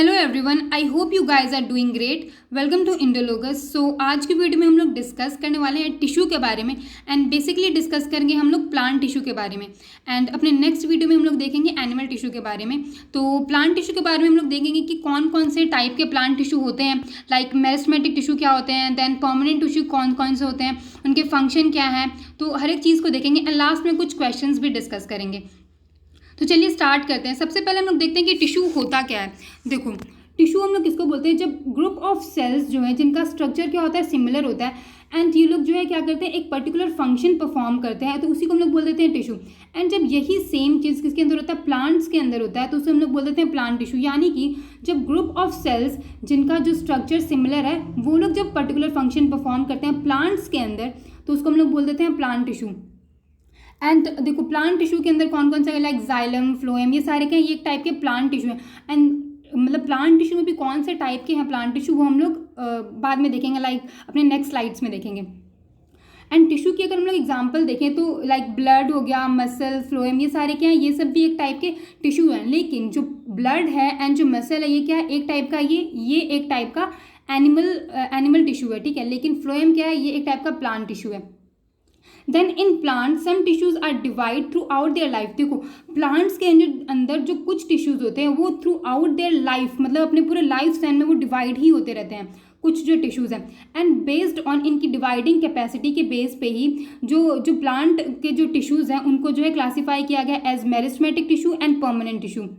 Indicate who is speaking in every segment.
Speaker 1: Hello everyone, I hope you guys are doing great. Welcome to Indologus. So आज की video में हम लोग डिस्कस करने वाले हैं टिश्यू के बारे में एंड बेसिकली डिस्कस करेंगे हम लोग प्लांट टिश्यू के बारे में। एंड अपने नेक्स्ट वीडियो में हम लोग देखेंगे एनिमल टिश्यू के बारे में। तो प्लांट टिश्यू के बारे में हम लोग देखेंगे कि कौन कौन से टाइप के प्लांट टिश्यू होते हैं, लाइक मेरिस्टेमेटिक टिश्यू क्या होते हैं, देन परमानेंट टिश्यू कौन कौन से होते हैं, उनके फंक्शन क्या है, तो हर एक चीज़ को देखेंगे एंड लास्ट में कुछ क्वेश्चंस भी डिस्कस करेंगे। तो चलिए स्टार्ट करते हैं। सबसे पहले हम लोग देखते हैं कि टिश्यू होता क्या है। देखो, टिश्यू हम लोग किसको बोलते हैं, जब ग्रुप ऑफ सेल्स जो है जिनका स्ट्रक्चर क्या होता है, सिमिलर होता है एंड ये लोग जो है क्या करते हैं, एक पर्टिकुलर फंक्शन परफॉर्म करते हैं, तो उसी को हम लोग बोल देते हैं टिश्यू। एंड जब यही सेम चीज़ किसके अंदर होता है, प्लांट्स के अंदर होता है, तो उसे हम लोग बोल देते हैं प्लांट टिश्यू। यानी कि जब ग्रुप ऑफ सेल्स जिनका जो स्ट्रक्चर सिमिलर है वो लोग जब पर्टिकुलर फंक्शन परफॉर्म करते हैं प्लांट्स के अंदर, तो उसको हम लोग बोल देते हैं प्लांट टिश्यू। एंड देखो, प्लांट टिश्यू के अंदर कौन कौन से, लाइक जाइलम, फ्लोएम, ये सारे क्या ये एक टाइप के प्लांट टिश्यू हैं। एंड मतलब प्लांट टिश्यू में भी कौन से टाइप के हैं प्लांट टिश्यू, वो हम लोग बाद में देखेंगे, लाइक अपने नेक्स्ट स्लाइड्स में देखेंगे। एंड टिश्यू की अगर हम लोग एग्जांपल देखें तो लाइक ब्लड हो गया, मसल, फ्लोएम, ये सारे क्या हैं, ये सब भी एक टाइप के टिश्यू हैं। लेकिन जो ब्लड है एंड जो मसल है ये क्या है, एक टाइप का ये एक टाइप का एनिमल टिश्यू है, ठीक है। लेकिन फ्लोएम क्या है, ये एक टाइप का प्लांट टिश्यू है। Then in plant some tissues are divide throughout their life. देखो, प्लांट्स के अंदर जो कुछ टिश्यूज होते हैं वो थ्रू आउट देयर लाइफ, मतलब अपने पूरे लाइफ स्पैन में वो डिवाइड ही होते रहते हैं, कुछ जो टिश्यूज हैं। एंड बेस्ड ऑन इनकी डिवाइडिंग कैपेसिटी के बेस पे ही जो प्लांट के जो टिश्यूज हैं उनको जो है क्लासीफाई किया गया as meristematic tissue and permanent tissue.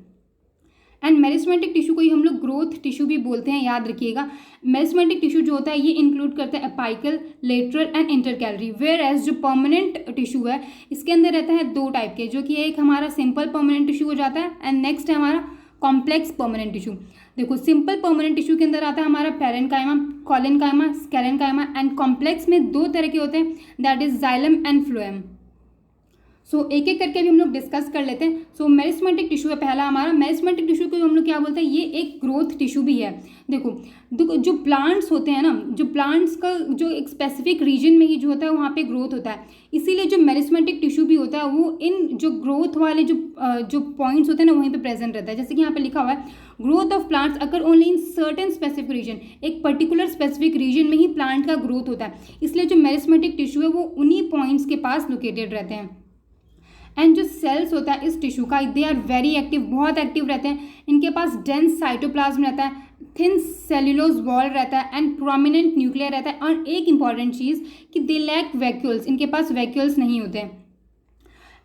Speaker 1: And meristematic tissue को ही हम लोग ग्रोथ टिश्यू भी बोलते हैं, याद रखिएगा। मेरिस्टेमेटिक टिश्यू जो होता है ये इंक्लूड करता है apical, lateral and intercalary. Whereas जो परमानेंट टिश्यू है इसके अंदर रहता है दो टाइप के, जो कि एक हमारा सिंपल परमानेंट टिश्यू हो जाता है एंड नेक्स्ट है हमारा कॉम्प्लेक्स परमानेंट टिश्यू। देखो, सिंपल परमानेंट टिश्यू के अंदर आता है हमारा parenchyma, collenchyma, sclerenchyma and complex में दो तरह के होते हैं, that is xylem and phloem. So एक एक करके भी हम लोग डिस्कस कर लेते हैं। सो मेरिस्टेमेटिक टिश्यू है पहला हमारा। मेरिस्टेमेटिक टिश्यू को हम लोग क्या बोलते हैं, ये एक ग्रोथ टिश्यू भी है। देखो जो प्लांट्स होते हैं ना, जो प्लांट्स का जो एक स्पेसिफिक रीजन में ही जो होता है वहाँ पे ग्रोथ होता है, इसीलिए जो मेरिस्टेमेटिक टिश्यू भी होता है वो इन जो ग्रोथ वाले जो पॉइंट्स होते हैं ना वहीं पे प्रेजेंट रहता है। जैसे कि यहाँ पे लिखा हुआ है, growth of plants occur only in certain specific region. एक पर्टिकुलर स्पेसिफिक रीजन में ही प्लांट का ग्रोथ होता है, इसलिए जो मेरिस्टेमेटिक टिश्यू है वो उन्हीं पॉइंट्स के पास लोकेटेड रहते हैं। एंड जो सेल्स होता है इस टिश्यू का, दे आर वेरी एक्टिव, बहुत एक्टिव रहते हैं। इनके पास डेंस साइटोप्लाज्म रहता है, थिन सेल्यूलोज वॉल रहता है एंड प्रोमिनेंट न्यूक्लियर रहता है। और एक इंपॉर्टेंट चीज़ कि दे लैक वैक्यूल्स, इनके पास वैक्यूल्स नहीं होते हैं।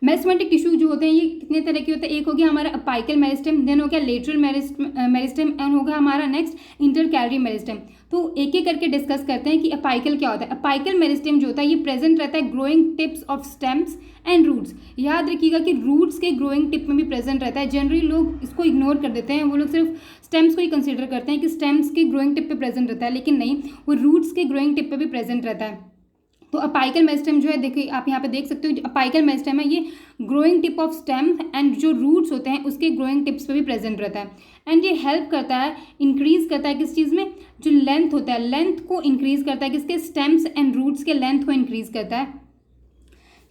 Speaker 1: मेरिस्टेमेटिक टिश्यू जो होते हैं ये कितने तरह के होते हैं, एक हो गया हमारा अपाइकल मेरिस्टेम, देन हो गया लेटरल मेरिस्टेम एंड हो गया हमारा नेक्स्ट इंटरकैलरी मेरिस्टेम। तो एक एक करके डिस्कस करते हैं कि अपाइकल क्या होता है। अपाइकल मेरिस्टेम जो होता है ये प्रेजेंट रहता है growing tips of stems and roots. याद रखिएगा कि रूट्स के ग्रोइंग टिप में भी प्रेजेंट रहता है। जनरली लोग इसको इग्नोर कर देते हैं, वो लोग सिर्फ स्टेम्स को ही कंसीडर करते हैं कि स्टेम्स के ग्रोइंग टिप पे प्रेजेंट रहता है, लेकिन नहीं, वो रूट्स के ग्रोइंग टिप पे भी प्रेजेंट रहता है। तो अपाइकल मेरिस्टेम जो है, देखिए आप यहाँ पे देख सकते हो, जो अपाइकल मेरिस्टेम है ये growing tip of stem and जो रूट्स होते हैं उसके ग्रोइंग टिप्स पे भी प्रेजेंट रहता है। एंड ये हेल्प करता है, इंक्रीज करता है किस चीज़ में, जो लेंथ होता है, लेंथ को इंक्रीज करता है, किसके, स्टेम्स एंड रूट्स के लेंथ को इंक्रीज करता है।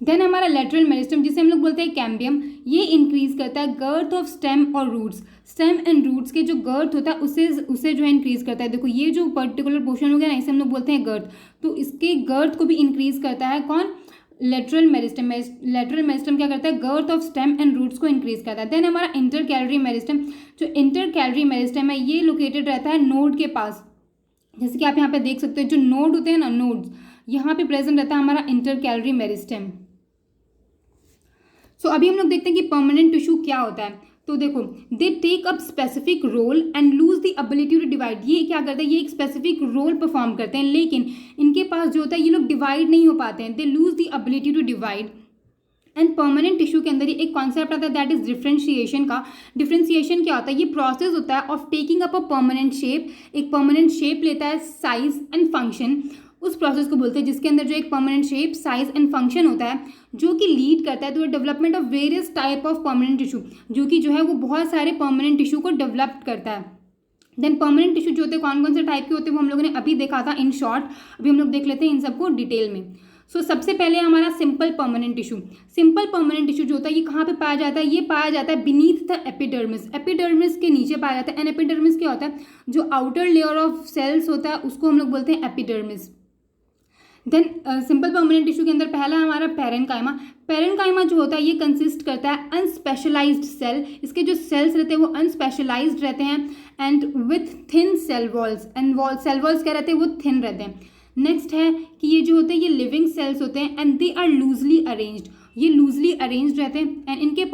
Speaker 1: देन हमारा लेटरल मेरिस्टेम जिसे हम लोग बोलते हैं कैम्बियम, ये इंक्रीज करता है गर्थ ऑफ स्टेम और रूट्स। स्टेम एंड रूट्स के जो गर्थ होता है उसे जो है इंक्रीज करता है। देखो, ये जो पर्टिकुलर पोर्शन हो गया ना, इसे हम लोग बोलते हैं गर्थ, तो इसके गर्थ को भी इंक्रीज करता है कौन, लेटरल मेरिस्टेम। लेटरल मेरिस्टेम क्या करता है, girth of stem and roots को इंक्रीज करता है। देन हमारा इंटरकैलरी मेरिस्टेम, जो इंटरकैलरी मेरिस्टेम है ये लोकेटेड रहता है नोड के पास। जैसे कि आप यहाँ पे देख सकते हो, जो नोड होते हैं ना, नोड्स, यहाँ पे प्रेजेंट रहता है हमारा इंटरकैलरी मेरिस्टेम। सो अभी हम लोग देखते हैं कि परमानेंट टिश्यू क्या होता है। तो देखो, they take up specific role and lose the ability to divide. ये क्या करते हैं, ये एक स्पेसिफिक रोल परफॉर्म करते हैं, लेकिन इनके पास जो होता है ये लोग डिवाइड नहीं हो पाते हैं, they lose the ability to divide. And permanent tissue के अंदर ही एक कॉन्सेप्ट आता है, दैट इज डिफ्रेंशिएशन का। डिफ्रेंशिएशन क्या होता है, ये प्रोसेस होता है of taking up a permanent shape. एक परमानेंट शेप लेता है, साइज एंड फंक्शन, उस प्रोसेस को बोलते हैं जिसके अंदर जो एक permanent shape, size and function होता है, जो कि लीड करता है to development of various type of permanent tissue, जो कि जो है वो बहुत सारे परमानेंट टिश्यू को डेवलप करता है। देन परमानेंट टिश्यू जो होते हैं कौन कौन से टाइप के होते हैं वो हम लोगों ने अभी देखा था इन शॉर्ट, अभी हम लोग देख लेते हैं इन सबको डिटेल में। सो सबसे पहले हमारा simple permanent tissue. Simple permanent tissue जो होता है ये कहाँ पे पाया जाता है? ये पाया जाता है बीनीथ द एपिडर्मिस। एपिडर्मिस के नीचे पाया जाता है। एंड एपिडर्मिस क्या होता है? जो आउटर लेयर ऑफ सेल्स होता है उसको हम लोग बोलते हैं epidermis. Then simple permanent tissue के अंदर पहला हमारा पेरेन्काइमा। पेरेन्काइमा जो होता है ये कंसिस्ट करता है अनस्पेशलाइज्ड सेल। इसके जो सेल्स रहते हैं वो अनस्पेशलाइज्ड रहते हैं and with thin cell walls. And cell walls क्या रहते हैं? वो थिन रहते हैं। नेक्स्ट है कि ये जो होते हैं ये लिविंग सेल्स होते हैं and they are loosely arranged. ये लूजली अरेंज्ड रहते हैं एंड इनके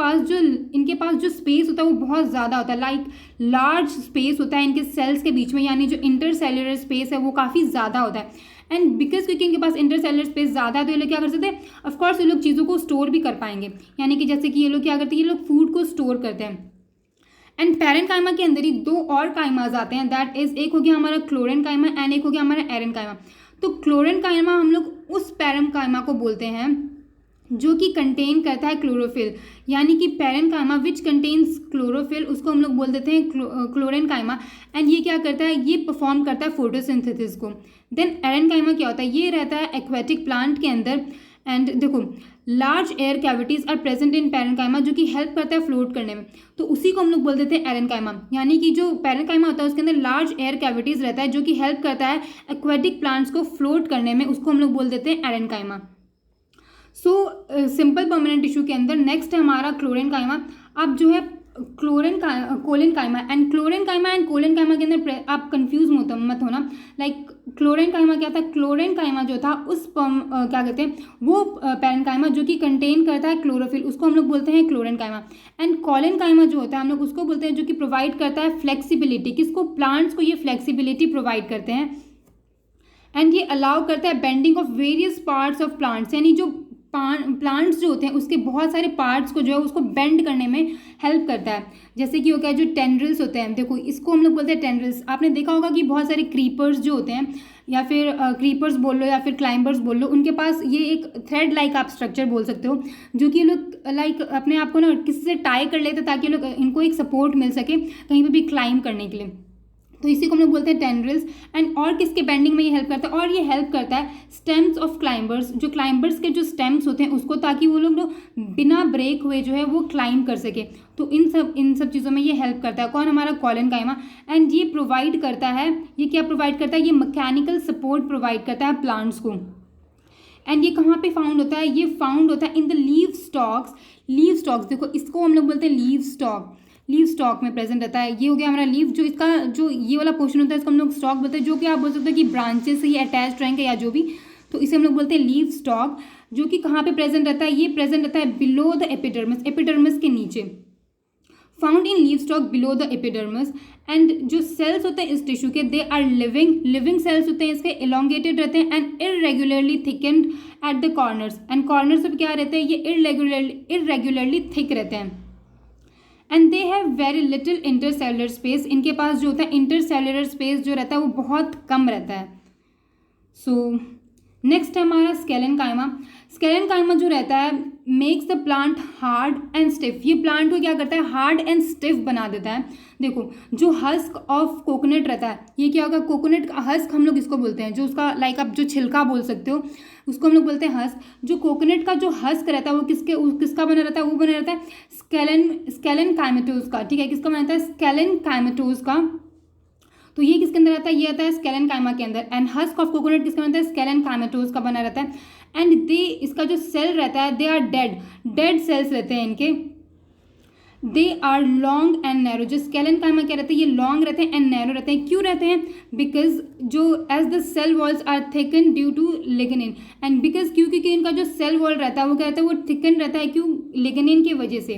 Speaker 1: पास जो स्पेस होता है वो बहुत ज़्यादा होता है। लाइक लार्ज स्पेस होता है इनके सेल्स के बीच में, यानी जो इंटरसेल्युलर स्पेस है वो काफ़ी ज़्यादा होता है। एंड बिकॉज क्योंकि इनके पास इंटरसेलुलर स्पेस ज़्यादा है तो ये लोग क्या कर सकते हैं? ऑफकोर्स ये लोग चीज़ों को स्टोर भी कर पाएंगे, यानी कि जैसे कि ये लोग क्या करते हैं? ये लोग फूड को स्टोर करते हैं। एंड पेरेन्काइमा के अंदर ही दो और काइमाज आते हैं, दैट इज एक हो गया हमारा क्लोरेन्काइमा एंड एक हो गया हमारा एरेन्काइमा। तो क्लोरेन्काइमा हम लोग उस पेरेन्काइमा को बोलते हैं जो कि कंटेन करता है क्लोरोफिल, यानी कि पेरेन्काइमा विच कंटेन्स क्लोरोफिल उसको हम लोग बोल देते हैं क्लोरेन्काइमा। एंड ये क्या करता है? ये परफॉर्म करता है फोटोसिंथेसिस को। देन एरेन्काइमा क्या होता है? ये रहता है एक्वेटिक प्लांट के अंदर। एंड देखो large air cavities are present in parenchyma जो कि हेल्प करता है फ्लोट करने में, तो उसी को हम लोग बोल देते हैं एरेन्काइमा। यानी कि जो पेरेन्काइमा होता है उसके अंदर लार्ज एयर कैविटीज रहता है जो कि हेल्प करता है एक्वेटिक प्लांट्स को फ्लोट करने में, उसको हम लोग बोल देते हैं एरेन्काइमा। सो सिंपल परमानेंट टिश्यू के अंदर नेक्स्ट है हमारा क्लोरेन्काइमा। अब जो है कोलेन्काइमा एंड कोलेन्काइमा के अंदर आप कंफ्यूज मत होना। लाइक क्लोरेन्काइमा क्या था? क्लोरेन्काइमा जो था उस क्या कहते हैं वो पेरेन्काइमा जो कि कंटेन करता है क्लोरोफिल, उसको हम लोग बोलते हैं क्लोरेन्काइमा। एंड कोलेन्काइमा जो होता है हम लोग उसको बोलते हैं जो कि प्रोवाइड करता है फ्लेक्सिबिलिटी। किसको? प्लांट्स को ये फ्लेक्सिबिलिटी प्रोवाइड करते हैं एंड ये अलाउ करता है bending of various parts of plants, यानी जो प्लांट्स जो होते हैं उसके बहुत सारे पार्ट्स को जो है उसको बेंड करने में हेल्प करता है। जैसे कि हो गया जो टेंड्रिल्स होते हैं, देखो इसको हम लोग बोलते हैं टेंड्रिल्स। आपने देखा होगा कि बहुत सारे क्रीपर्स जो होते हैं या फिर क्रीपर्स बोल लो या फिर क्लाइंबर्स बोल लो, उनके पास ये एक थ्रेड लाइक आप स्ट्रक्चर बोल सकते हो जो कि लोग लाइक अपने आप को ना किसी से टाई कर लेते ताकि लोग इनको एक सपोर्ट मिल सके कहीं पर भी क्लाइंब करने के लिए, तो इसी को हम लोग बोलते हैं टेंड्रिल्स। एंड और किसके बेंडिंग में ये हेल्प करता है? और ये हेल्प करता है स्टेम्स ऑफ क्लाइंबर्स, जो क्लाइंबर्स के जो स्टेम्स होते हैं उसको, ताकि वो लोग बिना ब्रेक हुए जो है वो क्लाइंब कर सके। तो इन सब चीज़ों में ये हेल्प करता है। कौन? हमारा कोलेन्काइमा। एंड ये प्रोवाइड करता है, ये क्या प्रोवाइड करता है? ये मैकेनिकल सपोर्ट प्रोवाइड करता है प्लांट्स को। एंड ये कहाँ पे फाउंड होता है? ये फाउंड होता है in the leave stocks. Leave stocks देखो इसको हम लोग बोलते हैं लीव स्टॉक। लीव स्टॉक में प्रेजेंट रहता है। ये हो गया हमारा लीव, जो इसका जो ये वाला पोर्शन होता है इसको हम लोग स्टॉक बोलते हैं, जो कि आप बोल सकते हो कि ब्रांचेस से ही अटैच रहेंगे या जो भी, तो इसे हम लोग बोलते हैं लीव स्टॉक। जो कि कहाँ पे प्रेजेंट रहता है? ये प्रेजेंट रहता है बिलो द एपिडर्मिस, एपिडर्मिस के नीचे। Found in leave stock below the epidermis. And जो सेल्स होते हैं इस टिश्यू के, दे आर लिविंग सेल्स होते हैं इसके, एलोंगेटेड रहते हैं and irregularly thickened at the corners. And corners पे क्या रहते हैं? ये इरेगुलरली थिक रहते हैं। And they have very little intercellular space. इनके पास जो होता है इंटरसेलुलर स्पेस जो रहता है वो बहुत कम रहता है। सो नेक्स्ट है हमारा स्केलेन्काइमा। स्केलेन्काइमा जो रहता है makes the plant hard and stiff. ये प्लांट को क्या करता है? हार्ड एंड स्टिफ बना देता है। देखो जो हस्क ऑफ कोकोनट रहता है, ये क्या होगा? कोकोनट का हस्क हम लोग इसको बोलते हैं, जो उसका लाइक आप जो छिलका बोल सकते हो उसको हम लोग बोलते हैं हस्क। जो कोकोनट का जो हस्क रहता है वो किसका बना रहता है? वो बना रहता है स्केलेन्काइमेटोज का। ठीक है, किसका बना रहता है? स्केलेन्काइमेटोज का। तो ये किसके अंदर आता है? ये आता है स्केलेन्काइमा के अंदर। एंड हस्क ऑफ कोकोनट किसका बनता है? स्केलेन्काइमेटोज का बना रहता है। एंड इसका जो सेल रहता है दे आर डेड सेल्स रहते हैं इनके। They are long and narrow. जो स्केलेन्काइमा क्या रहते हैं? ये लॉन्ग रहते हैं एंड नैरो रहते हैं। क्यों रहते हैं? बिकॉज जो as the cell walls are thicken due to lignin. And because क्योंकि इनका जो सेल वॉल रहता है वो क्या रहता है? वो थिकन रहता है। क्यों? लिग्निन की वजह से।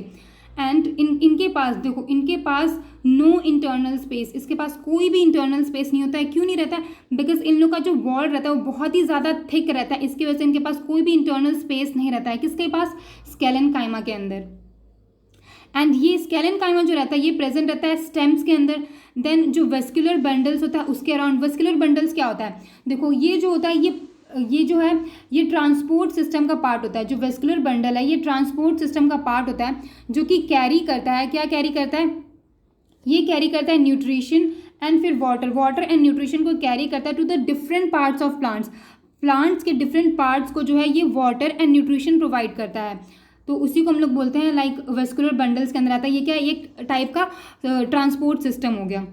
Speaker 1: एंड इनके पास देखो, इनके पास नो इंटरनल स्पेस, इसके पास कोई भी इंटरनल स्पेस नहीं होता है। क्यों नहीं रहता है? बिकॉज इन लोग का जो वॉल रहता है वो बहुत ही ज़्यादा थिक रहता है, इसकी वजह से इनके पास कोई भी इंटरनल स्पेस नहीं रहता है। किसके पास? स्केलेन्काइमा के अंदर। एंड ये स्केलेन्काइमा जो रहता है ये प्रेजेंट रहता है स्टेम्स के अंदर। देन जो वेस्कुलर बंडल्स होता है उसके अराउंड। वेस्कुलर बंडल्स क्या होता है? देखो ये जो होता है ये जो है ये ट्रांसपोर्ट सिस्टम का पार्ट होता है। जो वेस्कुलर बंडल है ये ट्रांसपोर्ट सिस्टम का पार्ट होता है जो कि कैरी करता है, क्या कैरी करता है? ये कैरी करता है न्यूट्रिशन एंड फिर वाटर एंड न्यूट्रिशन को कैरी करता है to the different parts of plants. Plants के डिफरेंट पार्ट्स को जो है ये वाटर एंड न्यूट्रिशन प्रोवाइड करता है। तो उसी को हम लोग बोलते हैं लाइक वेस्कुलर बंडल्स के अंदर आता है। ये क्या है, एक टाइप का ट्रांसपोर्ट सिस्टम हो गया,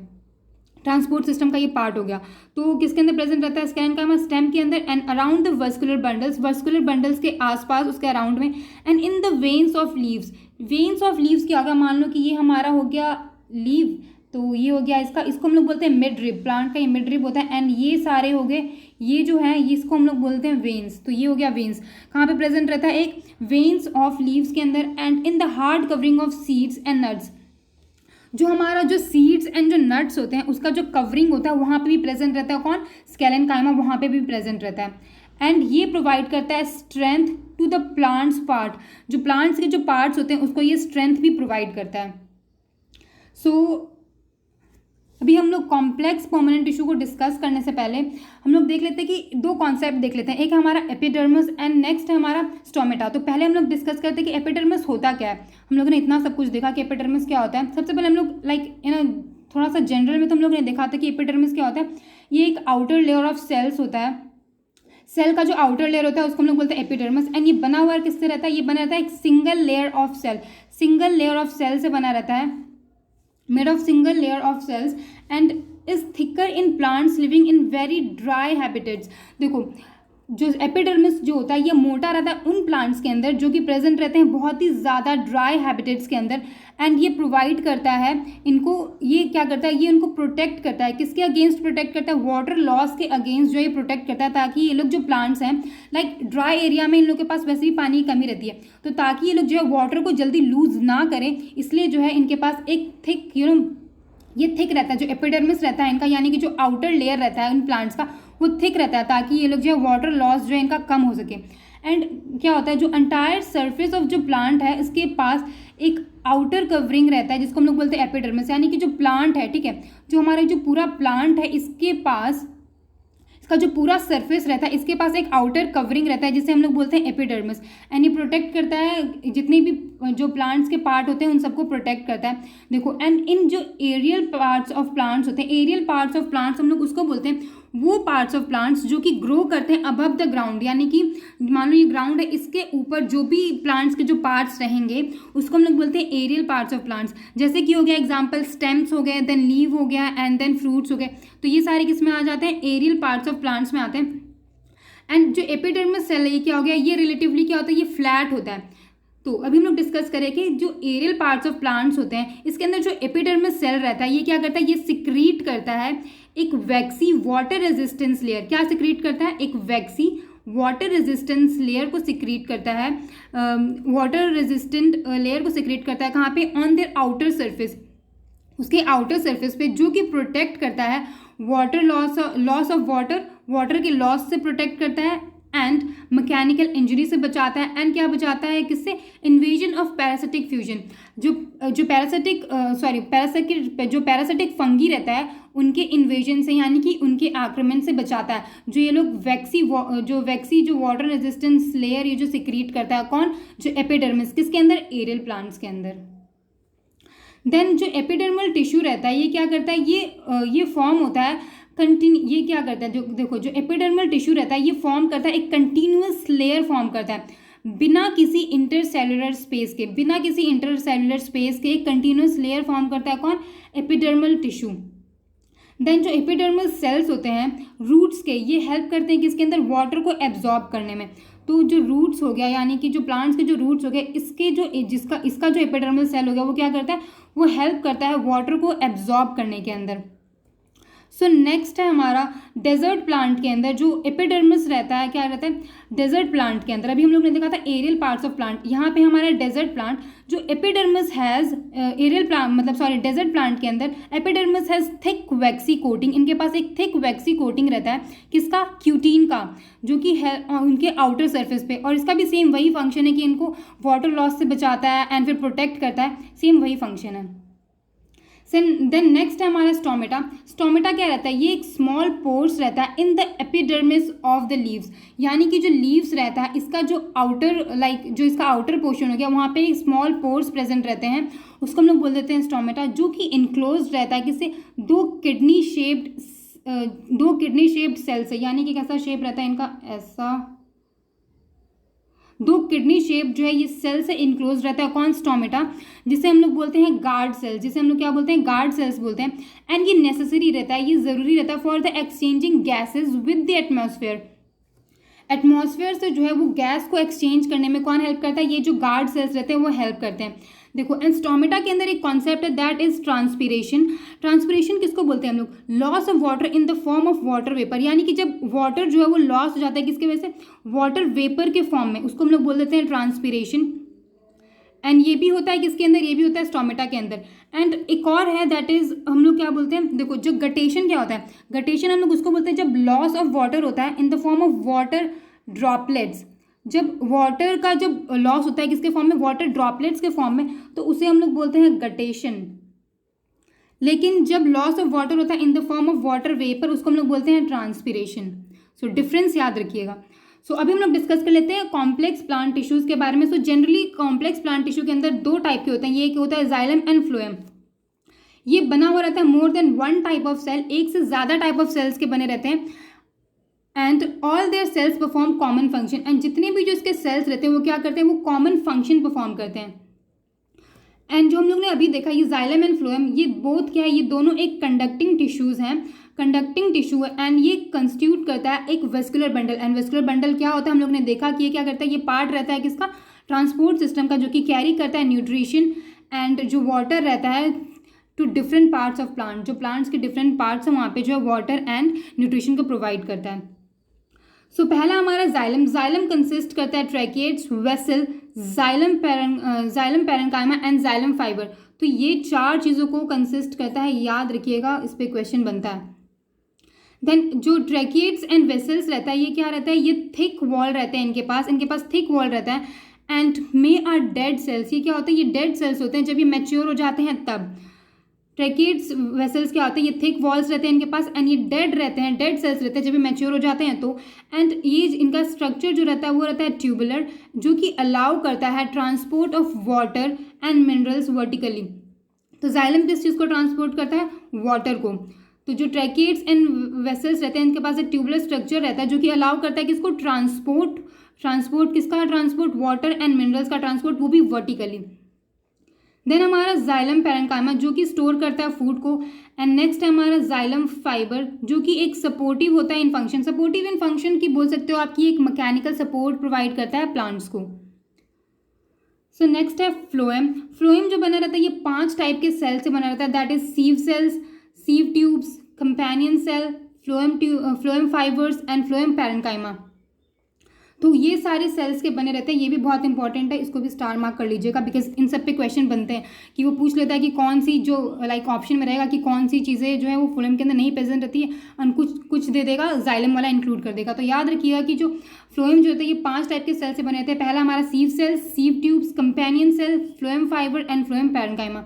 Speaker 1: ट्रांसपोर्ट सिस्टम का ये पार्ट हो गया। तो किसके अंदर प्रेजेंट रहता है, स्कैन का स्टेम के अंदर and around the vascular bundles के आसपास, उसके अराउंड में, and in the veins of leaves. Veins of leaves क्या होगा, मान लो कि ये हमारा हो गया लीव, तो ये हो गया इसको हम लोग बोलते हैं मिड रिब, प्लांट का ये मिड रिब होता है। एंड ये सारे हो गए, ये जो है ये इसको हम लोग बोलते हैं वेन्स। तो ये हो गया वेन्स, कहाँ पे प्रेजेंट रहता है, एक वेन्स ऑफ लीव्स के अंदर। And in the hard covering of seeds and nuts, जो हमारा जो सीड्स एंड जो नट्स होते हैं उसका जो कवरिंग होता है वहाँ पे भी प्रेजेंट रहता है कौन, स्केलेनकाइमा, वहाँ पे भी प्रेजेंट रहता है। एंड ये प्रोवाइड करता है strength to the plants part, जो प्लांट्स के जो पार्ट्स होते हैं उसको ये स्ट्रेंथ भी प्रोवाइड करता है। सो अभी हम लोग कॉम्प्लेक्स परमानेंट टिश्यू को डिस्कस करने से पहले हम लोग देख लेते हैं कि दो कॉन्सेप्ट देख लेते हैं, एक हमारा एपिडर्मिस एंड नेक्स्ट है हमारा स्टोमेटा। तो पहले हम लोग डिस्कस करते हैं कि एपिडर्मिस होता क्या है। हम लोगों ने इतना सब कुछ देखा कि एपिडर्मिस क्या होता है। सबसे पहले हम लोग थोड़ा सा जनरल में तो हम लोग ने देखा था कि एपिडर्मिस क्या होता है। ये एक आउटर लेयर ऑफ सेल्स होता है, सेल का जो आउटर लेयर होता है उसको हम लोग बोलते हैं एपिडर्मिस। एंड ये बना हुआ किससे रहता है, ये बना रहता है एक single layer of cell, single layer of cell से बना रहता है, made of single layer of cells and is thicker in plants living in very dry habitats। देखो जो एपिडर्मिस जो होता है ये मोटा रहता है उन प्लांट्स के अंदर जो कि प्रेजेंट रहते हैं बहुत ही ज़्यादा ड्राई हैबिटेट्स के अंदर। एंड ये प्रोवाइड करता है इनको, ये क्या करता है, ये इनको प्रोटेक्ट करता है, किसके अगेंस्ट प्रोटेक्ट करता है, वाटर लॉस के अगेंस्ट जो ये प्रोटेक्ट करता है, ताकि ये लोग जो प्लांट्स हैं लाइक ड्राई एरिया में इन लोग के पास वैसे भी पानी की कमी रहती है, तो ताकि ये लोग जो है वाटर को जल्दी लूज ना करें, इसलिए जो है इनके पास एक थिक ये थिक रहता है, जो एपिडर्मिस रहता है इनका, यानी कि जो आउटर लेयर रहता है इन प्लांट्स का वो थिक रहता है, ताकि ये लोग जो है वाटर लॉस जो है इनका कम हो सके। एंड क्या होता है, जो अंटायर सरफेस ऑफ जो प्लांट है इसके पास एक आउटर कवरिंग रहता है जिसको हम लोग बोलते हैं एपिडर्मिस, यानी कि जो प्लांट है, ठीक है, जो हमारा जो पूरा प्लांट है इसके पास इसका जो पूरा सरफेस रहता है इसके पास एक आउटर कवरिंग रहता है जिसे हम लोग बोलते हैं एपिडर्मिस। एंड ये प्रोटेक्ट करता है जितने भी जो प्लांट्स के पार्ट होते हैं उन सबको प्रोटेक्ट करता है। देखो एंड इन जो एरियल पार्ट्स ऑफ प्लांट्स होते हैं, एरियल पार्ट्स ऑफ प्लांट्स हम लोग उसको बोलते हैं वो पार्ट्स ऑफ प्लांट्स जो कि ग्रो करते हैं अबव द ग्राउंड, यानी कि मान लो ये ग्राउंड है, इसके ऊपर जो भी प्लांट्स के जो पार्ट्स रहेंगे उसको हम लोग बोलते हैं एरियल पार्ट्स ऑफ प्लांट्स। जैसे कि हो गया एग्जांपल स्टेम्स हो गए, देन लीव हो गया एंड देन फ्रूट्स हो गए, तो ये सारे किस में आ जाते हैं, एरियल पार्ट्स ऑफ प्लांट्स में आते हैं। एंड जो एपिडर्मिस सेल है ये क्या हो गया, ये रिलेटिवली क्या होता है, ये फ्लैट होता है। तो अभी हम लोग डिस्कस करें कि जो एरियल पार्ट्स ऑफ प्लांट्स होते हैं इसके अंदर जो एपिडर्मिस सेल रहता है ये क्या करता है, ये सिक्रीट करता है एक वैक्सी वाटर रेजिस्टेंस लेयर। क्या सिक्रीट करता है, एक वैक्सी वाटर रेजिस्टेंस लेयर को सिक्रीट करता है, वाटर रेजिस्टेंट लेयर को सिक्रीट करता है, कहाँ पे, ऑन देयर आउटर सरफेस, उसके आउटर सरफेस पे, जो कि प्रोटेक्ट करता है वाटर लॉस ऑफ वाटर के लॉस से प्रोटेक्ट करता है एंड मैकेनिकल इंजरी से बचाता है। एंड क्या बचाता है, किससे, इन्वेजन ऑफ पैरासिटिक फ्यूजन, जो पैरासिटिक फंगी रहता है उनके इन्वेजन से, यानी कि उनके आक्रमण से बचाता है। जो ये लोग वैक्सी जो वाटर रेजिस्टेंस लेयर ये जो सिक्रीट करता है, कौन, जो एपिडर्मिस, किसके अंदर, एरियल प्लांट्स के अंदर। देन जो एपिडर्मल टिश्यू रहता है ये क्या करता है, ये फॉर्म होता है ये क्या करता है, जो देखो जो एपिडर्मल टिश्यू रहता है ये फॉर्म करता है एक कंटिन्यूअस लेयर फॉर्म करता है बिना किसी इंटरसेलुलर स्पेस के, एक कंटिन्यूअस लेयर फॉर्म करता है, कौन, एपिडर्मल टिश्यू। देन जो एपिडर्मल सेल्स होते हैं रूट्स के, ये हेल्प करते हैं किसके अंदर, वाटर को एब्जॉर्ब करने में। तो जो रूट्स हो गया, यानी कि जो प्लांट्स के जो रूट्स हो गए, इसके जो इसका जो एपिडर्मल सेल हो गया वो क्या करता है, वो हेल्प करता है वाटर को एब्जॉर्ब करने के अंदर। सो नेक्स्ट है हमारा डेजर्ट प्लांट के अंदर जो एपिडर्मिस रहता है, क्या रहता है, डेजर्ट प्लांट के अंदर। अभी हम लोग ने देखा था एरियल पार्ट्स ऑफ प्लांट, यहाँ पे हमारा डेजर्ट प्लांट जो एपिडर्मिस हैज़ डेजर्ट प्लांट के अंदर epidermis has thick vaccine coating, इनके पास एक थिक वैक्सी कोटिंग रहता है, किसका, क्यूटीन का, जो कि है उनके आउटर सरफेस पे। और इसका भी सेम वही फंक्शन है कि इनको वाटर लॉस से बचाता है एंड फिर प्रोटेक्ट करता है, सेम वही फंक्शन है। देन नेक्स्ट है हमारा स्टोमेटा क्या रहता है, ये एक स्मॉल पोर्स रहता है in the epidermis of the leaves, यानी कि जो लीव्स रहता है इसका जो जो इसका आउटर पोर्शन हो गया वहाँ पे एक स्मॉल पोर्स प्रेजेंट रहते हैं, उसको हम लोग बोल देते हैं स्टोमेटा, जो कि इनक्लोज रहता है किससे, दो किडनी शेप्ड दो किडनी शेप्ड सेल्स है, यानी कि कैसा शेप रहता है इनका, ऐसा दो किडनी शेप जो है ये सेल से इनक्लोज रहता है। कौन? स्टोमेटा, जिसे हम लोग बोलते हैं गार्ड सेल्स, जिसे हम लोग क्या बोलते हैं? गार्ड सेल्स बोलते हैं। एंड ये नेसेसरी रहता है, ये ज़रूरी रहता है for the exchanging gases with the atmosphere. Atmosphere से जो है वो गैस को एक्सचेंज करने में कौन हेल्प करता है? ये जो गार्ड सेल्स रहते हैं वो हेल्प करते हैं। देखो, एंड स्टोमेटा के अंदर एक कॉन्सेप्ट है दैट इज ट्रांसपीरेशन। ट्रांसपीरेशन किसको बोलते हैं हम लोग? Loss of water in the form of water vapour, यानी कि जब वाटर जो है वो लॉस हो जाता है किसके वजह से? वाटर वेपर के फॉर्म में, उसको हम लोग बोल देते हैं ट्रांसपीरेशन। एंड ये भी होता है किसके अंदर? ये भी होता है स्टोमेटा के अंदर। एंड एक और है दैट इज हम लोग क्या बोलते हैं? देखो, जो गटेशन क्या होता है? गटेशन हम लोग उसको बोलते हैं जब लॉस ऑफ वाटर होता है in the form of water droplets. जब वाटर का जब लॉस होता है किसके फॉर्म में? वाटर ड्रॉपलेट्स के फॉर्म में, तो उसे हम लोग बोलते हैं गटेशन। लेकिन जब लॉस ऑफ वाटर होता है in the form of water vapour, उसको हम लोग बोलते हैं ट्रांसपीरेशन। सो डिफरेंस याद रखिएगा। सो अभी हम लोग डिस्कस कर लेते हैं कॉम्प्लेक्स प्लांट टिश्यूज के बारे में। So generally complex plant tissue के अंदर दो टाइप के होते हैं, ये एक होता है जाइलम एंड फ्लोएम। ये बना हुआ रहता है more than one type of cell, एक से ज़्यादा टाइप ऑफ सेल्स के बने रहते हैं। And all their cells perform common function, and जितने भी जो इसके सेल्स रहते हैं वो क्या करते हैं? वो कॉमन फंक्शन परफॉर्म करते हैं। एंड जो हम लोग ने अभी देखा ये जाइलम एंड फ्लोएम, ये बोथ क्या है? ये दोनों एक कंडक्टिंग टिश्यूज हैं, कंडक्टिंग टिश्यू है। एंड ये कंस्टिट्यूट करता है एक vascular bundle. And vascular bundle क्या होता है? हम लोग ने देखा कि ये क्या करता है? ये पार्ट रहता है किसका? ट्रांसपोर्ट सिस्टम का, जो कि कैरी करता है न्यूट्रिशन एंड जो वाटर रहता है to different parts of plant. जो प्लांट्स के डिफरेंट पार्ट्स हैं वहाँ पे जो है वाटर एंड न्यूट्रिशन को प्रोवाइड करता है। सो पहला हमारा जाइलम। जाइलम कंसिस्ट करता है tracheids, vessel, xylem parenchyma and xylem fiber. तो ये चार चीज़ों को कंसिस्ट करता है, याद रखिएगा, इस पे क्वेश्चन बनता है। देन जो ट्रैकिएट्स एंड वेसल्स रहता है, ये क्या रहता है? ये थिक वॉल रहते हैं इनके पास थिक वॉल रहता है। And may are dead cells, ये क्या होता है? ये डेड सेल्स होते हैं जब ये मैच्योर हो जाते हैं तब। ट्रैकिएट्स वेसल्स क्या होते हैं? ये थिक वॉल्स रहते हैं इनके पास, एंड ये डेड रहते हैं, डेड सेल्स रहते हैं जब ये मैच्योर हो जाते हैं तो। एंड ये इनका स्ट्रक्चर जो रहता है वो रहता है ट्यूबुलर, जो कि अलाउ करता है transport of water and minerals vertically. तो जाइलम किस चीज़ को ट्रांसपोर्ट करता है? वाटर को। तो जो ट्रैकिएट्स एंड वेसल्स रहते हैं इनके पास एक ट्यूबुलर स्ट्रक्चर रहता है जो कि अलाउ करता है किसको? ट्रांसपोर्ट किसका? ट्रांसपोर्ट वाटर एंड मिनरल्स का ट्रांसपोर्ट, वो भी वर्टिकली। देन हमारा जाइलम पैरेन्काइमा जो कि स्टोर करता है फूड को। एंड नेक्स्ट है हमारा जाइलम फाइबर जो कि एक सपोर्टिव होता है इन फंक्शन। सपोर्टिव इन फंक्शन की बोल सकते हो आपकी एक मैकेनिकल सपोर्ट प्रोवाइड करता है प्लांट्स को। सो नेक्स्ट है फ्लोएम। फ्लोएम जो बना रहता है ये 5 टाइप के सेल से बना रहता है, that is sieve cells, sieve tubes, companion cell, phloem fibers and phloem parenchyma. तो ये सारे सेल्स के बने रहते हैं, ये भी बहुत इंपॉर्टेंट है, इसको भी स्टार मार्क कर लीजिएगा बिकॉज इन सब पे क्वेश्चन बनते हैं कि वो पूछ लेता है कि कौन सी जो लाइक ऑप्शन में रहेगा कि कौन सी चीज़ें जो है वो फ्लोएम के अंदर नहीं प्रेजेंट रहती है और कुछ दे देगा जाइलम वाला इंक्लूड कर देगा। तो याद रखिएगा कि जो फ्लोएम जो होता है ये 5 टाइप के सेल से बने रहते हैं। पहला हमारा sieve cells, sieve tubes, companion cell, phloem fiber and phloem parenchyma.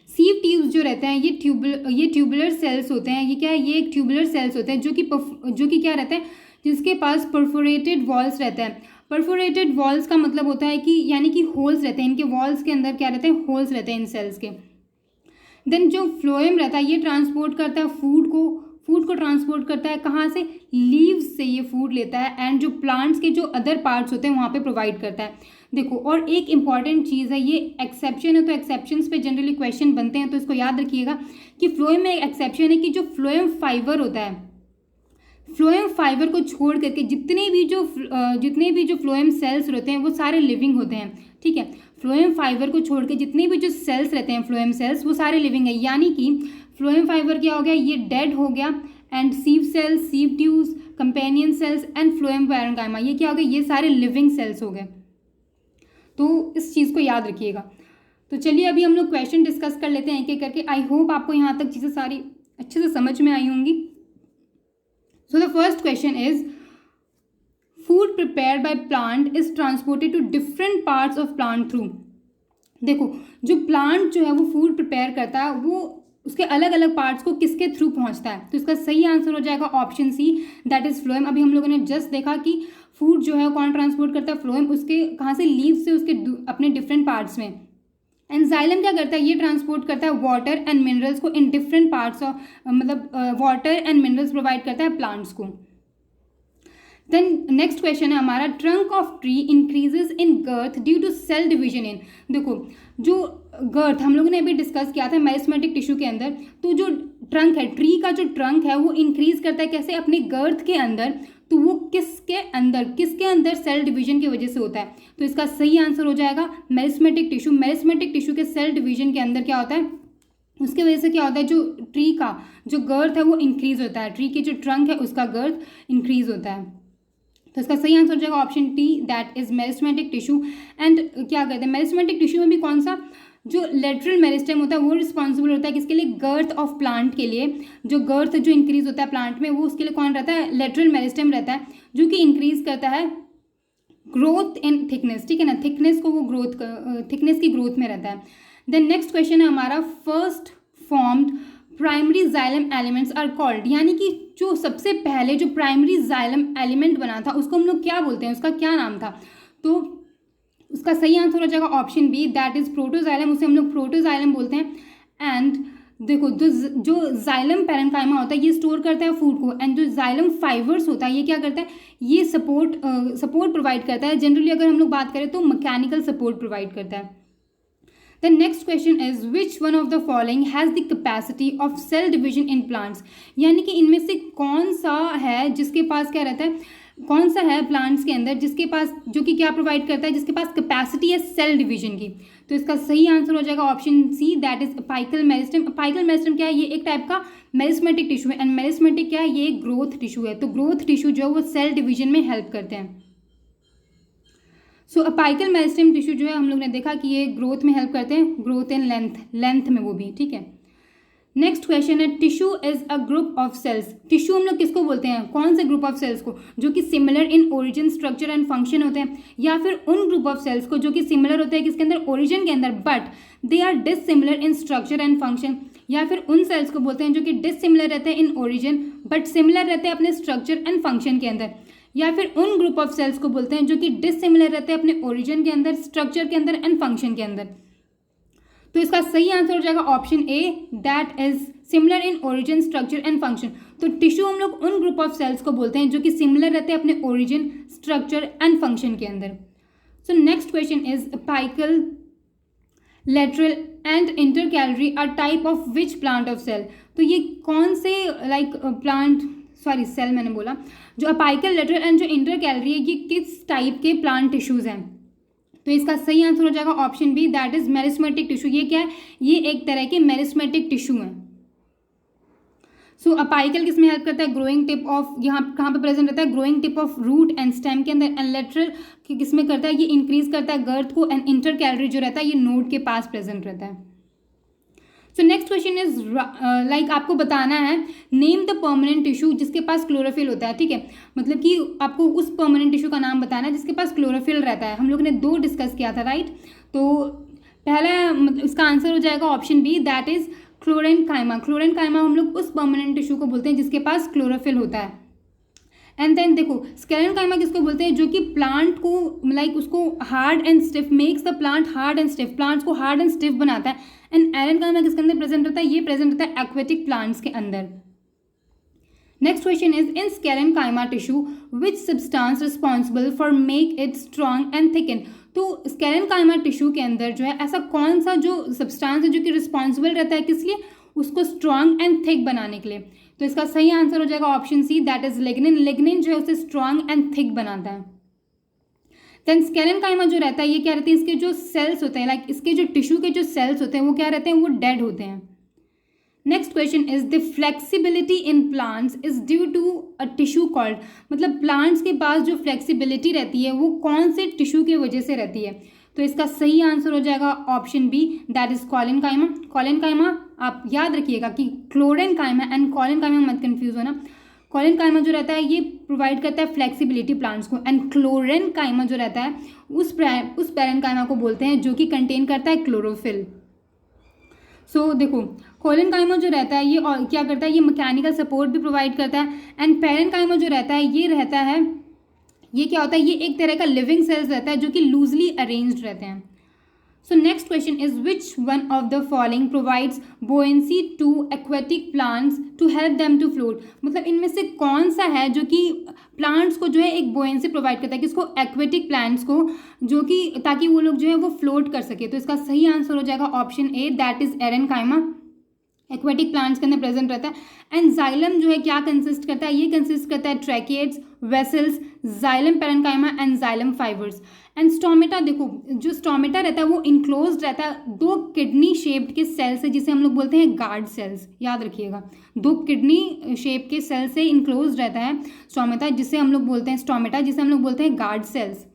Speaker 1: Sieve tubes जो रहते हैं ये ट्यूबुलर सेल्स होते हैं। ये क्या है? ये एक ट्यूबुलर सेल्स होते हैं जो कि क्या रहते हैं? जिसके पास परफोरेटेड वॉल्स रहता है। परफोरेटेड वॉल्स का मतलब होता है कि यानी कि होल्स रहते हैं, इनके वॉल्स के अंदर क्या रहते हैं? होल्स रहते हैं इन सेल्स के। देन जो फ्लोएम रहता है ये ट्रांसपोर्ट करता है फूड को ट्रांसपोर्ट करता है कहाँ से? लीव्स से ये फूड लेता है एंड जो प्लांट्स के जो अदर पार्ट्स होते हैं वहाँ पे प्रोवाइड करता है। देखो, और एक इंपॉर्टेंट चीज़ है, ये एक्सेप्शन है, तो एक्सेप्शंस पे जनरली क्वेश्चन बनते हैं, तो इसको याद रखिएगा कि फ्लोएम में एक एक्सेप्शन है कि जो फ्लोएम फाइबर होता है, फ्लोएम फाइबर को छोड़ करके जितने भी जो फ्लोएम सेल्स रहते हैं वो सारे लिविंग होते हैं। ठीक है, फ्लोएम फाइबर को छोड़ के जितने भी जो सेल्स रहते हैं फ्लोएम सेल्स वो सारे लिविंग है। यानी कि फ्लोएम फाइबर क्या हो गया? ये डेड हो गया। And sieve cells, sieve tubes, companion cells and phloem parenchyma ये क्या हो गए? ये सारे लिविंग सेल्स हो गए। तो इस चीज़ को याद रखिएगा। तो चलिए अभी हम लोग क्वेश्चन डिस्कस कर लेते हैं एक एक करके। आई होप आपको यहाँ तक चीज़ें सारी अच्छे से समझ में आई होंगी। So the first question is, food prepared by plant is transported to different parts of plant through। देखो, जो प्लांट जो है वो फूड प्रिपेयर करता है वो उसके अलग अलग पार्ट्स को किसके थ्रू पहुंचता है? तो इसका सही आंसर हो जाएगा option C, that is phloem. अभी हम लोगों ने जस्ट देखा कि फूड जो है कौन ट्रांसपोर्ट करता है? फ्लोएम। उसके कहाँ से? लीव से उसके अपने डिफरेंट पार्ट्स में। एंड जाइलम क्या करता है, ये ट्रांसपोर्ट करता है वाटर एंड मिनरल्स को इन डिफरेंट पार्ट्स ऑफ, मतलब वाटर एंड मिनरल्स प्रोवाइड करता है प्लांट्स को। देन नेक्स्ट क्वेश्चन है हमारा, trunk of tree increases in girth due to cell division in. देखो जो गर्थ हम लोगों ने अभी डिस्कस किया था मेरिस्टेमेटिक टिश्यू के अंदर, तो जो ट्रंक है, ट्री का जो ट्रंक है वो इंक्रीज करता है कैसे, अपने गर्थ के अंदर। तो वो किसके अंदर सेल डिवीजन की वजह से होता है। तो इसका सही आंसर हो जाएगा मेरिस्टेमेटिक टिश्यू। मेरिस्टेमेटिक टिश्यू के सेल डिवीजन के अंदर क्या होता है, उसके वजह से क्या होता है, जो ट्री का जो गर्थ है वो इंक्रीज होता है, ट्री के जो ट्रंक है उसका गर्थ इंक्रीज होता है। तो इसका सही आंसर हो जाएगा option T, that is meristematic tissue. And क्या कहते हैं, मेरिस्टेमेटिक टिश्यू में भी कौन सा, जो लेटरल मेरिस्टेम होता है वो रिस्पॉन्सिबल होता है किसके लिए, गर्थ ऑफ प्लांट के लिए। जो गर्थ जो इंक्रीज होता है प्लांट में वो उसके लिए कौन रहता है, लेटरल मेरिस्टेम रहता है, जो कि इंक्रीज करता है ग्रोथ इन थिकनेस, ठीक है ना, थिकनेस को वो थिकनेस की ग्रोथ में रहता है। देन नेक्स्ट क्वेश्चन है हमारा, first formed primary xylem elements are called, यानी कि जो सबसे पहले जो प्राइमरी जाइलम एलिमेंट बना था उसको हम लोग क्या बोलते हैं, उसका क्या नाम था। तो उसका सही आंसर हो जाएगा option B, that is protoxylem, उसे हम लोग प्रोटोजाइलम बोलते हैं। एंड देखो जो जाइलम पैरेन्काइमा होता है ये स्टोर करता है फूड को, एंड जो जाइलम फाइबर्स होता है ये क्या करता है, ये सपोर्ट प्रोवाइड करता है। जनरली अगर हम लोग बात करें तो मैकेनिकल सपोर्ट प्रोवाइड करता है। The next question is, which one of the following has the capacity of cell division in plants, यानी कि इनमें से कौन सा है जिसके पास क्या रहता है, कौन सा है प्लांट्स के अंदर जिसके पास जो कि क्या प्रोवाइड करता है, जिसके पास कैपेसिटी है सेल डिवीजन की। तो इसका सही आंसर हो जाएगा option C, that is apical meristem. Apical meristem क्या है, ये एक टाइप का मेरिस्टेमेटिक टिश्यू है, एंड मेरिस्टेमेटिक क्या है, ये एक ग्रोथ टिश्यू है। तो ग्रोथ टिश्यू जो है वो सेल डिवीजन में हेल्प करते हैं। सो अपाइकल मेरिस्टेम टिश्यू जो है हम लोग ने देखा कि ये ग्रोथ में हेल्प करते हैं, ग्रोथ इन लेंथ में वो भी, ठीक है। नेक्स्ट क्वेश्चन है, tissue is a group of cells. Tissue हम लोग किसको बोलते हैं, कौन से ग्रुप ऑफ सेल्स को, जो कि similar in origin structure and function होते हैं, या फिर उन ग्रुप ऑफ सेल्स को जो कि सिमिलर होते हैं किसके अंदर, ओरिजिन के अंदर, but they are dissimilar in structure and function, या फिर उन सेल्स को बोलते हैं जो कि डिसिमिलर रहते हैं इन ओरिजिन बट सिमिलर रहते हैं अपने स्ट्रक्चर एंड फंक्शन के अंदर, या फिर उन ग्रुप ऑफ सेल्स को बोलते हैं जो कि डिसिमिलर रहते हैं अपने ओरिजिन के अंदर, स्ट्रक्चर के अंदर एंड फंक्शन के अंदर। तो इसका सही आंसर हो जाएगा option A, that is similar in origin structure and function. तो टिश्यू हम लोग उन ग्रुप ऑफ सेल्स को बोलते हैं जो कि सिमिलर रहते हैं अपने ओरिजिन, स्ट्रक्चर एंड फंक्शन के अंदर। So next question is, apical, lateral and intercalary are type of which plant of cell. तो ये कौन से सेल मैंने बोला, जो अपाइकल, लेटरल एंड जो इंटरकैलरी है ये किस टाइप के प्लांट टिश्यूज हैं। तो इसका सही आंसर हो जाएगा option B, that is meristematic tissue. ये क्या है, ये एक तरह के मेरिस्टेमेटिक टिश्यू हैं। सो अपाइकल किस में हेल्प करता है, ग्रोइंग टिप ऑफ, यहाँ कहाँ पे प्रेजेंट रहता है, growing tip of root and stem के अंदर, एंड लेटरल किस में करता है, ये इंक्रीज करता है गर्थ को, एंड इंटरकैलरी जो रहता है ये नोड के पास प्रेजेंट रहता है। सो नेक्स्ट क्वेश्चन इज, आपको बताना है, नेम द परमानेंट टिश्यू जिसके पास क्लोरोफिल होता है, ठीक है, मतलब कि आपको उस परमानेंट टिश्यू का नाम बताना है जिसके पास क्लोरोफिल रहता है। हम लोग ने 2 डिस्कस किया था, राइट। तो पहला इसका आंसर हो जाएगा option B, that is chlorenchyma. Chlorenchyma हम लोग उस परमानेंट टिश्यू को बोलते हैं जिसके पास क्लोरोफिल होता है। एंड देन देखो, स्क्लेरेनकाइमा किसको बोलते हैं, जो कि प्लांट को उसको hard and stiff, makes the plant hard and stiff, plants को हार्ड एंड स्टिफ बनाता है। एंड एरेनकाइमा किसके अंदर प्रेजेंट होता है, ये प्रेजेंट होता है एक्वेटिक प्लांट्स के अंदर। Next question is, in sclerenchyma tissue which substance responsible for make it strong and thicken. तो स्क्लेरेनकाइमा टिश्यू के अंदर जो है ऐसा कौन सा जो सब्सटेंस है जो कि रिस्पॉन्सिबल रहता है किस लिए, उसको स्ट्रॉन्ग एंड थिक बनाने के लिए। तो इसका सही आंसर हो जाएगा option C, that is lignin. Lignin जो है उसे स्ट्रॉन्ग एंड थिक बनाता है। देन स्क्लेरेनकाइमा जो रहता है ये क्या रहते हैं, इसके जो सेल्स होते हैं, इसके जो टिश्यू के जो सेल्स होते हैं वो क्या रहते हैं, वो डेड होते हैं। Next question is, the flexibility in plants is due to a tissue called, मतलब प्लांट्स के पास जो फ्लेक्सिबिलिटी रहती है वो कौन से टिश्यू की वजह से रहती है। तो इसका सही आंसर हो जाएगा option B, that is collenchyma. Collenchyma आप याद रखिएगा कि क्लोरेनकाइमा एंड कॉलेनकाइमा मत कंफ्यूज होना। कॉलेनकाइमा जो रहता है ये प्रोवाइड करता है फ्लेक्सिबिलिटी प्लांट्स को, एंड क्लोरेनकाइमा जो रहता है उस पैरेन्काइमा को बोलते हैं जो कि कंटेन करता है क्लोरोफिल। सो देखो, कॉलेनकाइमा जो रहता है ये क्या करता है, ये मैकेनिकल सपोर्ट भी प्रोवाइड करता है। एंड पैरेन्काइमा जो रहता है ये क्या होता है, ये एक तरह का लिविंग सेल्स रहता है जो कि लूजली अरेंज्ड रहते हैं। So next question is which one of the following provides buoyancy to aquatic plants to help them to float. मतलब इनमें से कौन सा है जो कि प्लांट्स को जो है एक बोएंसी प्रोवाइड करता है, किसको, एक्वेटिक प्लांट्स को, जो कि ताकि वो लोग जो है वो फ्लोट कर सके। तो इसका सही आंसर हो जाएगा option A, that is aerenchyma. Aquatic plants के अंदर प्रेजेंट रहता है। एंड जाइलम जो है क्या कंसिस्ट करता है, ये कंसिस्ट करता है tracheids, vessels, xylem parenchyma and xylem fibers. And stomata, देखो जो स्टोमेटा रहता है वो इनक्लोज्ड रहता है 2 किडनी शेप्ड के सेल से, जिसे हम लोग बोलते हैं गार्ड सेल्स। याद रखिएगा, 2 किडनी शेप के सेल से इनक्लोज्ड रहता है स्टोमेटा, जिसे हम लोग बोलते हैं स्टोमेटा, जिसे हम लोग बोलते हैं guard cells.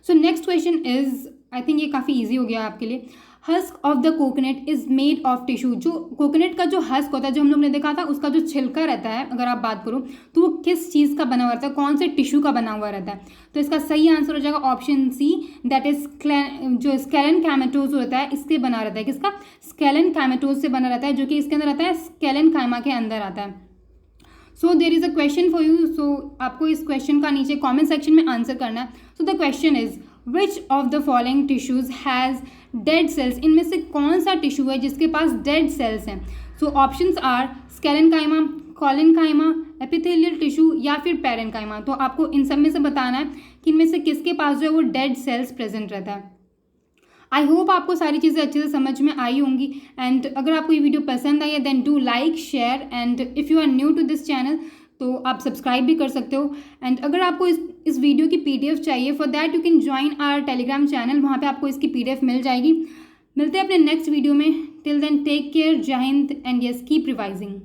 Speaker 1: So next question is, I think ये काफ़ी ईजी हो गया आपके लिए। Husk of the coconut is made of tissue. जो कोकोनट का जो हस्क होता है, जो हम लोग ने देखा था, उसका जो छिलका रहता है, अगर आप बात करो तो वो किस चीज़ का बना हुआ रहता है, कौन से टिश्यू का बना हुआ रहता है। तो इसका सही आंसर हो जाएगा ऑप्शन सी, दैट इज जो स्केलन कैमेटोज होता है इससे बना रहता है। किसका, स्केलन कैमेटोज से बना रहता है, जो कि इसके अंदर आता है स्केलन काइमा के अंदर आता है। So there is a question for you. So आपको इस क्वेश्चन का नीचे कॉमेंट सेक्शन में आंसर करना है। So the question is which of the following tissues has dead cells. इनमें से कौन सा टिश्यू है जिसके पास डेड सेल्स हैं। So options are sclerenchyma, collenchyma, epithelial tissue या फिर पेरेन्काइमा। तो आपको इन सब में से बताना है कि इनमें से किसके पास जो है वो डेड सेल्स प्रेजेंट रहता है। आई होप आपको सारी चीज़ें अच्छे से समझ में आई होंगी। एंड अगर आपको ये वीडियो पसंद आई है then do like, share, and if you are new to this channel तो आप सब्सक्राइब भी कर सकते हो। एंड अगर आपको इस वीडियो की PDF चाहिए, for that you can join our Telegram channel, वहाँ पे आपको इसकी PDF मिल जाएगी। मिलते हैं अपने नेक्स्ट वीडियो में। टिल देन टेक केयर, जय Hind, and yes keep revising.